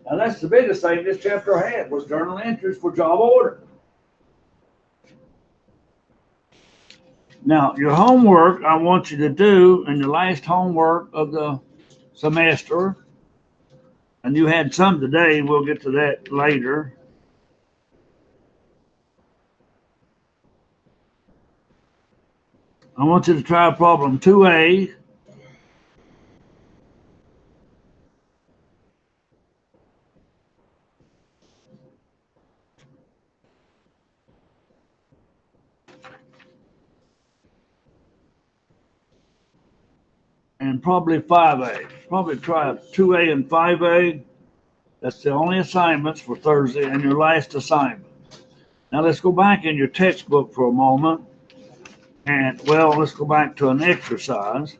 Now that's the biggest thing this chapter had was journal entries for job order. Now your homework I want you to do in the last homework of the semester, and you had some today, we'll get to that later. I want you to try problem 2A. And probably 5A. Probably try 2A and 5A. That's the only assignments for Thursday and your last assignment. Now let's go back in your textbook for a moment. And well, let's go back to an exercise.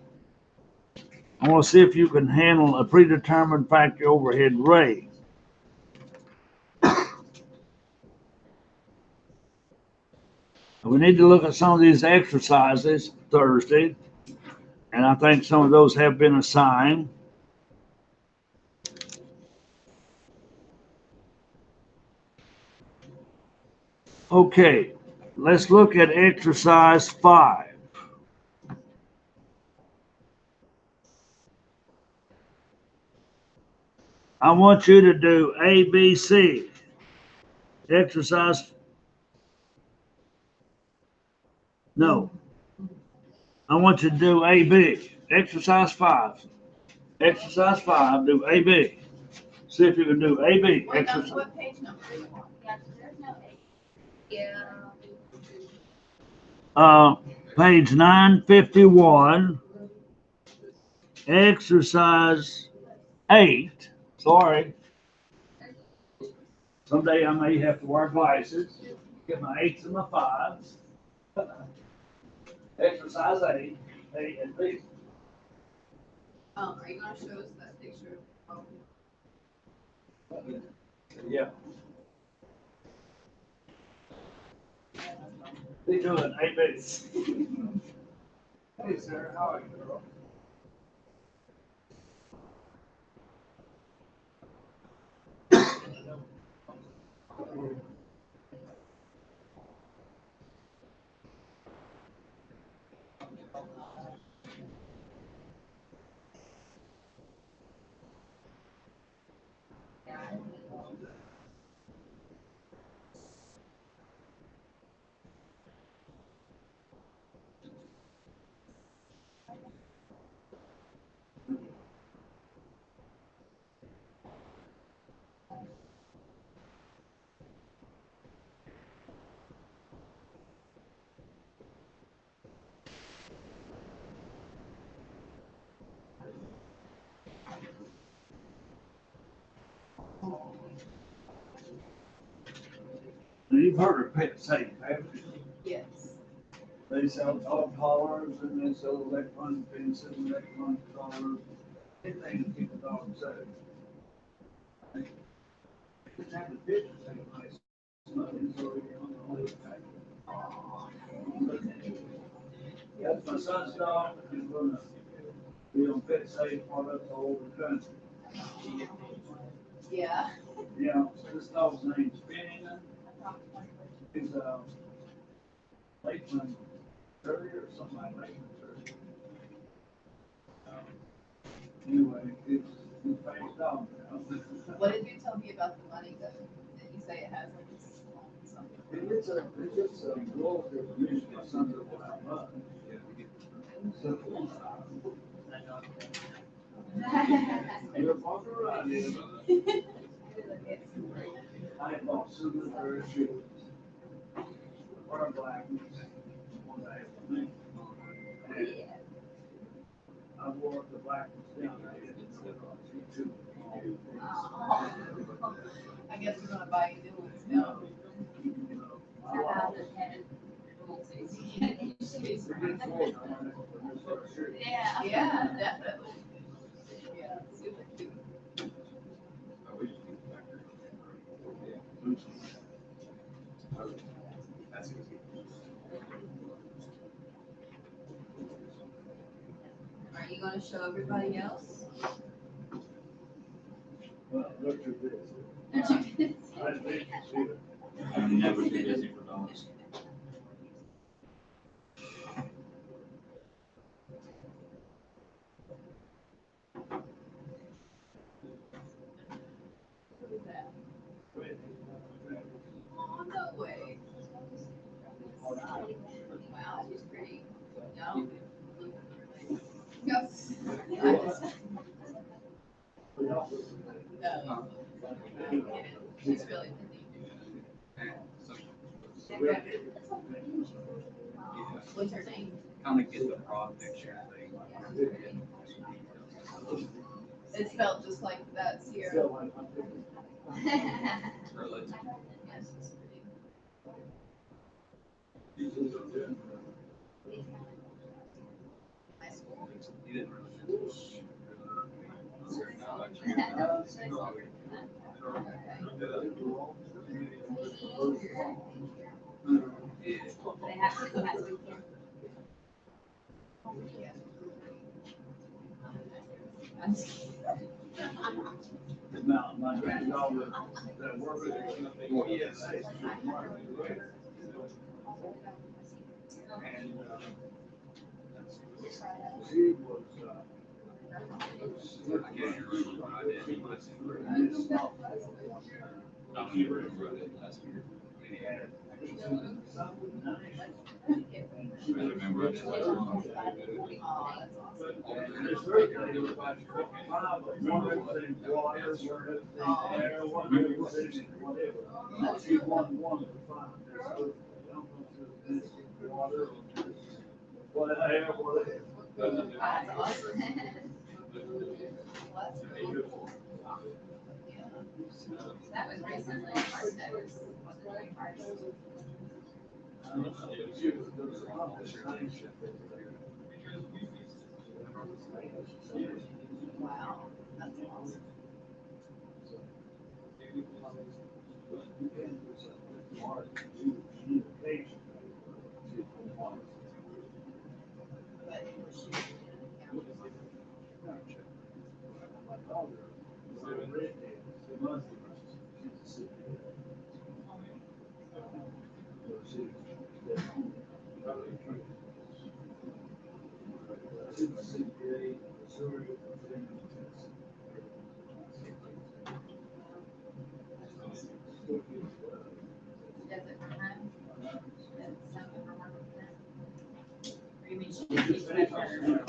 I want to see if you can handle a predetermined factory overhead rate. We need to look at some of these exercises Thursday, and I think some of those have been assigned. Okay, let's look at exercise 5. I want you to do A, B, C. Exercise. No. I want you to do A, B. Exercise 5. Exercise 5, do A, B. See if you can do A, B. Exercise. What page number are you on? Yeah, there's no A. Yeah. Page 951, exercise 8. Sorry. Someday I may have to wear glasses. Get my 8s and my 5s. Exercise 8, A and B. Are you gonna show us that picture? Yeah. They do it, A, B. Hey, sir, how are you, girl? Now, you've heard of Pet Safe, haven't you? Yes. They sell dog collars and they sell electronic fences, electronic collars, anything to keep the dog safe. Just have the pictures taken place. That's my son's dog, he's gonna be on Pet Safe all up the whole country. Yeah. Yeah, this dog's name's Benny. He's a Lakeland Terrier or something like Lakeland Terrier. Anyway, it's famous dog now. What did you tell me about the money that you say it has like this something? It's a royalty commission or something like that. So, you're walking around here. I bought some of her shoes. One of black ones, one I have for me. And I wore the black ones down. I didn't put on too. I guess we're gonna buy you new ones now. Yeah, definitely. Yeah, super cute. Are you gonna show everybody else? Well, look at this. Did you- I think you see it. I'm never too busy for dogs. What is that? Oh, no way. Wow, she's pretty. No. Yes. I just, no. She's really pretty. What's her name? Kind of get the broad picture thing. It's spelled just like that, Sierra. Really? Yes, it's pretty. High school. You didn't really. Not much. They have to, has weekend. Now, my granddaughter that works at ESA. And, she was, I can't remember what I did in my senior year. No, you wrote it last year. I remember it. Oh, that's awesome. it's very good. One everything water, one everything air, one everything whatever. She won one to find this. I don't know if it's this water or just whatever, air, whatever. That's awesome. Well, that's really cool. Yeah. That was recently, that was very hard. She was doing Wow, that's awesome. But was she in accounting? She does it from home? That's something from work with that? Or you mean she did teach better?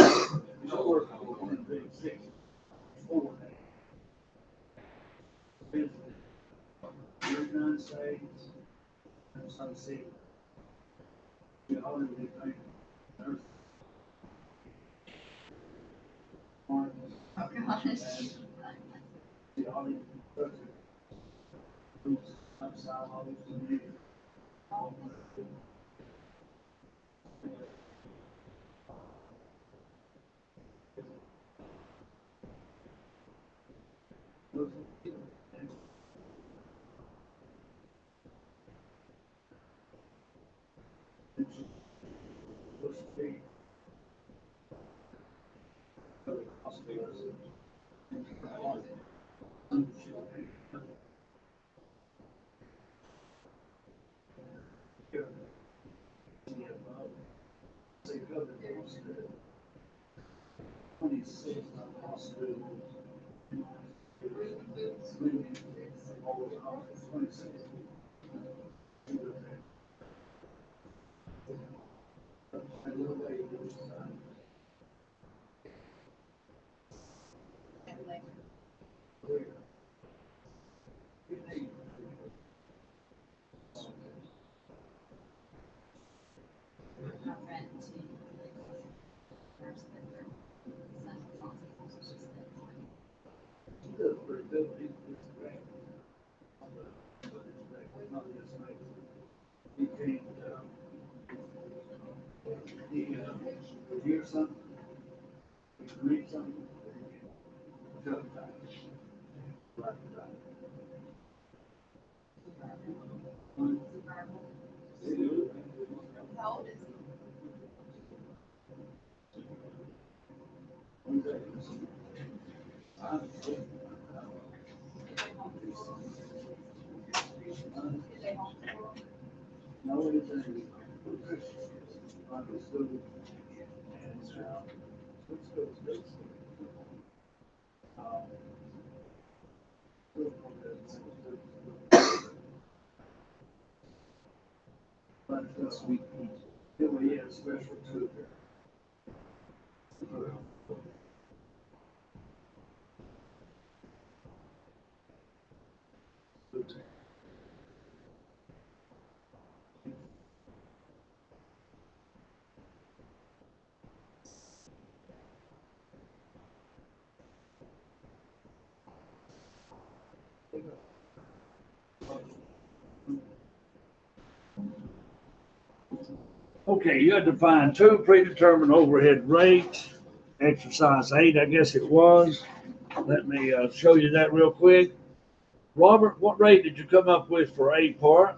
United States, and some city. You know, they think there's one, Oh, gosh. and the only person who's outside of the need. My friend, she, nurse that her son was hospital, so she spent time. He came, he, hear something, he read something, tell him that. Right, right. How old is he? Is they homeschool? No, it's understood. And, let's go, let's go. But, sweet peas. It was, yeah, special too. Okay, you had to find two predetermined overhead rates, exercise 8, I guess it was. Let me show you that real quick. Robert, what rate did you come up with for A part?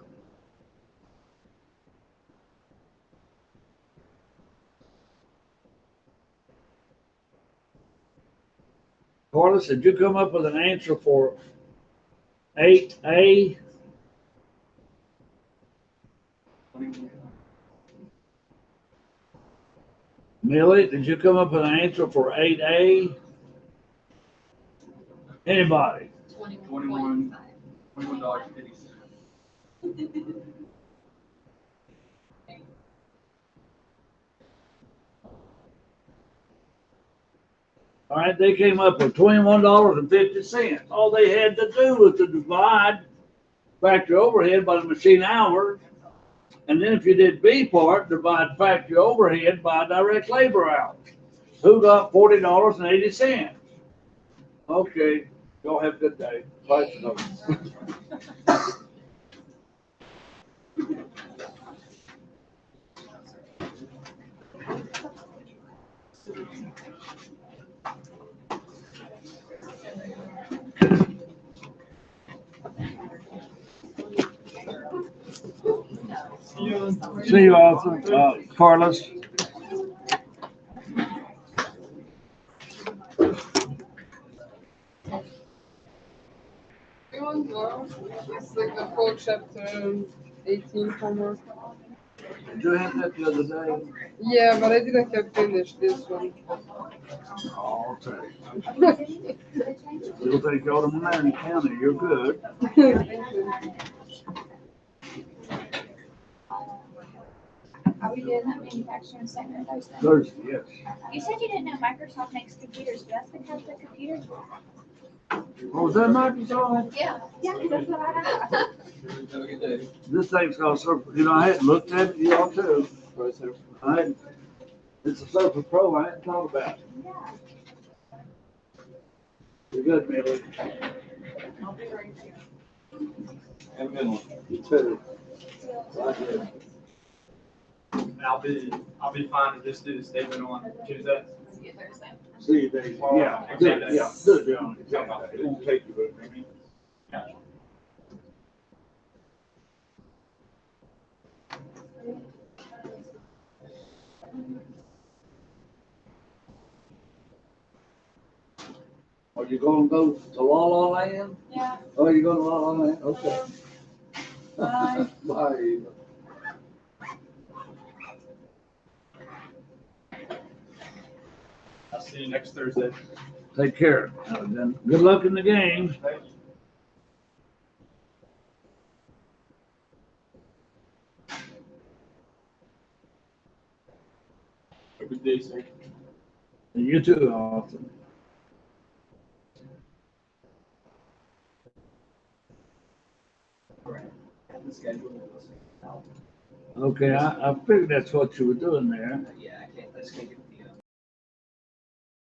Carlos, did you come up with an answer for 8A? Millie, did you come up with an answer for 8A? Anybody? $21.50. All right, they came up with $21.50. All they had to do was to divide factory overhead by the machine hours. And then if you did B part, divide factory overhead by direct labor hours. Who got $40.80? Okay, y'all have a good day. Bye. See you, Arthur. Carlos. You want more? It's like the whole chapter 18 homework. Did you have that the other day? Yeah, but I didn't have finished this one. I'll take. You'll take all the money county. You're good. Are we doing that manufacturing segment Thursday? Thursday, yes. You said you didn't know Microsoft makes computers, but that's because the computers. Oh, was that Microsoft? Yeah, that's what I have. This thing's called Surface. You know, I hadn't looked at it. You all too. I hadn't. It's a Surface Pro. I hadn't thought about it. Yeah. You're good, Millie. I'll be right here. Have a good one. You too. I'll be fine to just do the statement on Tuesday. See you Thursday. See you, Dave. Yeah, Exactly. yeah. Good, John. Exactly. It won't take you very many. Are you gonna go to La La Land? Yeah. Oh, you're going to La La Land? Okay. Bye. Bye. I'll see you next Thursday. Take care. Then good luck in the game. Have a good day, sir. And you too, Austin. Okay, I figured that's what you were doing there. Yeah, I can't, let's take it